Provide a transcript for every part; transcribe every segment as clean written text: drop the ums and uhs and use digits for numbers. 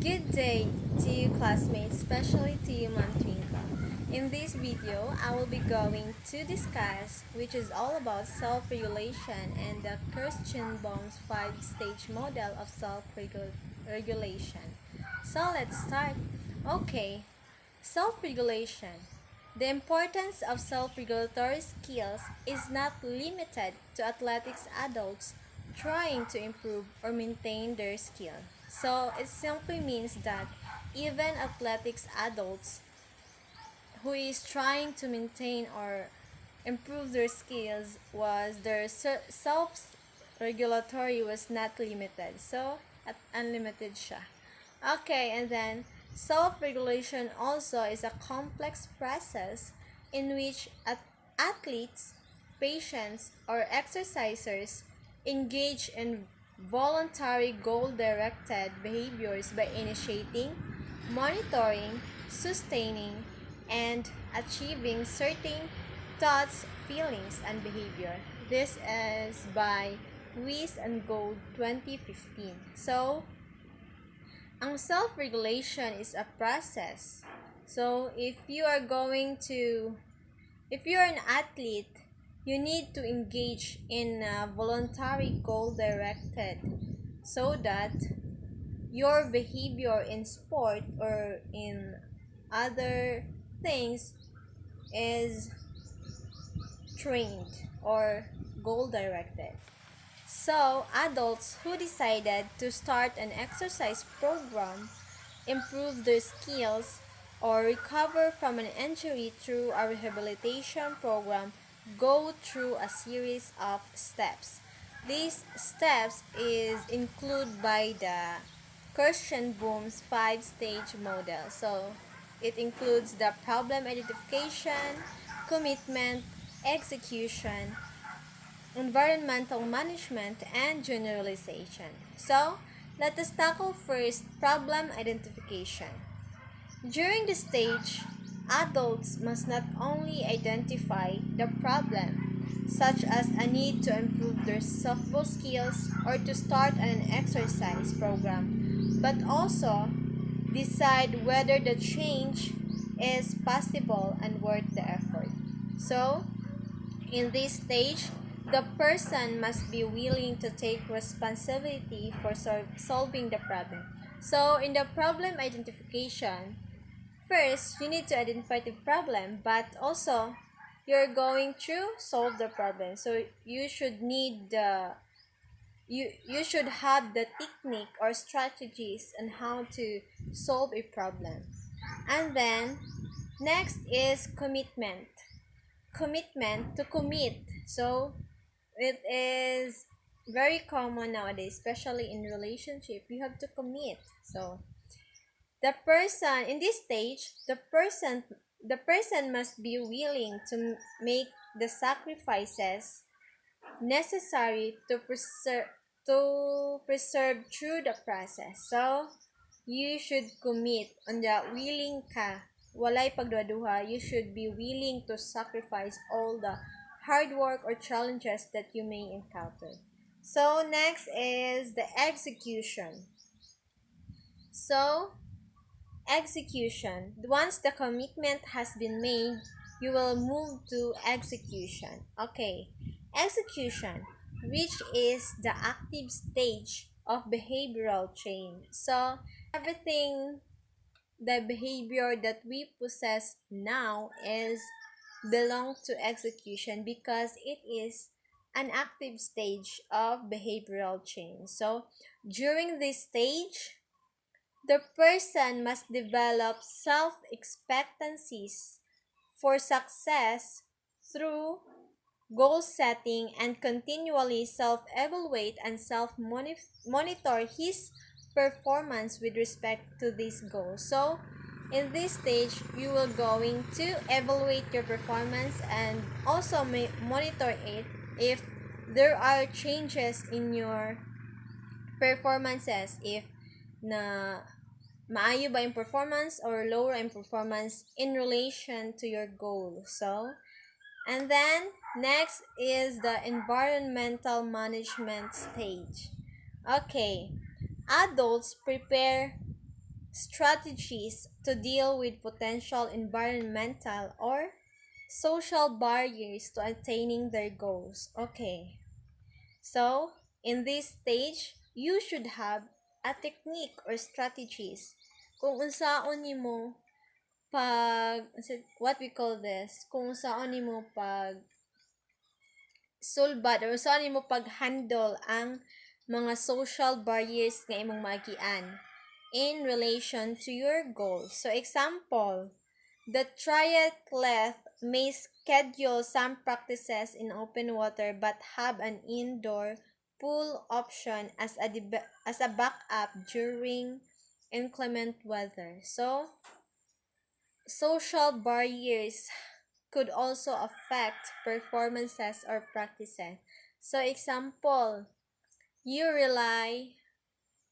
Good day to you classmates, especially to you Ma'am Twinkle. In this video, I will be going to discuss which is all about self-regulation and the Kirschenbaum's 5-stage model of self-regulation. So let's start. Okay, self-regulation. The importance of self-regulatory skills is not limited to athletics adults trying to improve or maintain their skill. So it simply means that even athletics adults who is trying to maintain or improve their skills was their self-regulatory was not limited. So at unlimited siya. Okay, and then self-regulation also is a complex process in which athletes, patients, or exercisers engage in voluntary goal-directed behaviors by initiating, monitoring, sustaining, and achieving certain thoughts, feelings, and behavior. This is by Weiss and Gold 2015. So, ang self-regulation is a process. So, if you are an athlete, you need to engage in a voluntary goal-directed so that your behavior in sport or in other things is trained or goal-directed. So, adults who decided to start an exercise program, improve their skills, or recover from an injury through a rehabilitation program go through a series of steps. These steps is included by the Kirschenbaum's 5-stage model. So, it includes the problem identification, commitment, execution, environmental management, and generalization. So, let us tackle first problem identification. During this stage, adults must not only identify the problem, such as a need to improve their softball skills or to start an exercise program, but also decide whether the change is possible and worth the effort. So, in this stage, the person must be willing to take responsibility for solving the problem. So, in the problem identification, first, you need to identify the problem, but also you're going to solve the problem. So, you should have the technique or strategies on how to solve a problem. And then next is commitment. To commit. So it is very common nowadays, especially in relationship. You have to commit. So the person in this stage, the person must be willing to make the sacrifices necessary to preserve through the process. So you should commit on the willing ka. Walay pagduha-duha, you should be willing to sacrifice all the hard work or challenges that you may encounter. So next is the execution. So execution. Once the commitment has been made, you will move to execution. Okay. Execution, which is the active stage of behavioral change. So everything, the behavior that we possess now is belong to execution because it is an active stage of behavioral change. So during this stage, the person must develop self-expectancies for success through goal setting and continually self-evaluate and self-monitor his performance with respect to this goal. So, in this stage, you will going to evaluate your performance and also monitor it if there are changes in your performances, if na maayo ba yung performance or lower yung performance in relation to your goal. So, and then next is the environmental management stage. Okay, adults prepare strategies to deal with potential environmental or social barriers to attaining their goals. Okay. So, in this stage, you should have a technique or strategies kung unsaon nimo what we call this, kung unsaon nimo pag sulbad or saan nimo pag-handle ang mga social barriers nga imong maagian in relation to your goals. So example, the triathlete may schedule some practices in open water but have an indoor pool option as a backup during inclement weather. So social barriers could also affect performances or practices. So example, you rely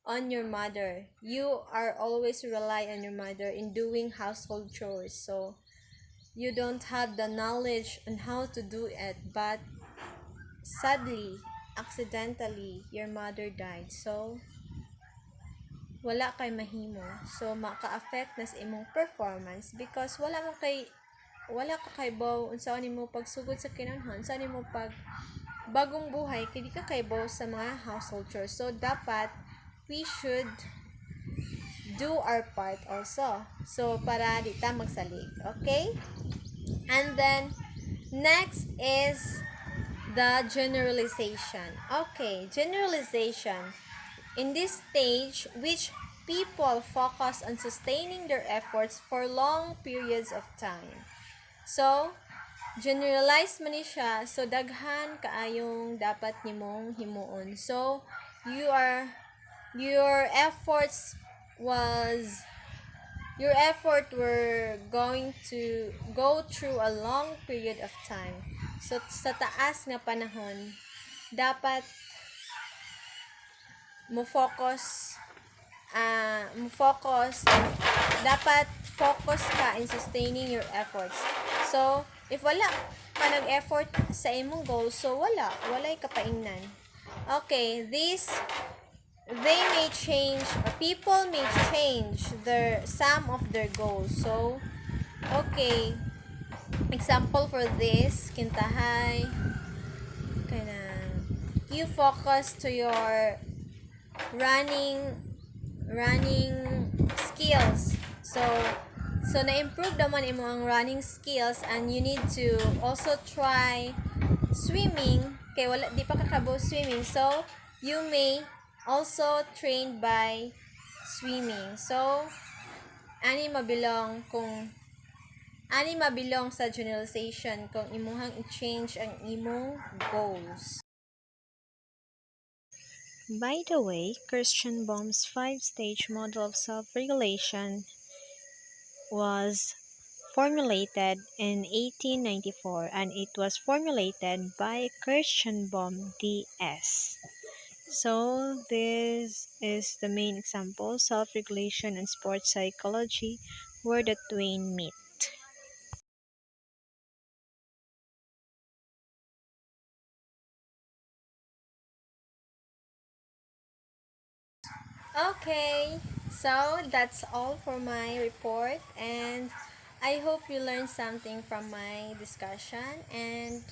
on your mother. You are always rely on your mother in doing household chores. So you don't have the knowledge on how to do it, but sadly, accidentally, your mother died. So wala kay mahimo. So maka-affect na sa imong performance because wala ka kay baw unsa nimo pagsugod sa kinahanglan, unsa nimo pag bagong buhay kay di ka kay baw sa mga household chores. So dapat we should do our part also. So para di ta magsalig, okay? And then next is the generalization. Okay, generalization. In this stage, which people focus on sustaining their efforts for long periods of time. So, generalize man ni siya. So, daghan kaayong dapat nimong himuon. So, your efforts were going to go through a long period of time. So, sa taas nga panahon, dapat mo-focus, dapat focus ka in sustaining your efforts. So, if wala ka nag-effort sa imong goal, so walay kapaingnan. Okay, people may change some of their goals. So, okay, example for this, kintahay, you focus to your running skills. So na-improve naman imo ang running skills and you need to also try swimming. Kay wala di pa kakabo swimming. So you may also train by swimming. So ani mabilong sa generalization kung imuhang i-change ang imong goals. By the way, Christian Baum's 5-stage model of self-regulation was formulated in 1894 and it was formulated by Christian Baum D.S. So this is the main example, self-regulation and sports psychology, where the twain meet. Okay, so that's all for my report and I hope you learned something from my discussion and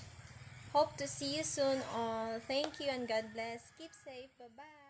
hope to see you soon all. Thank you and God bless. Keep safe. Bye-bye.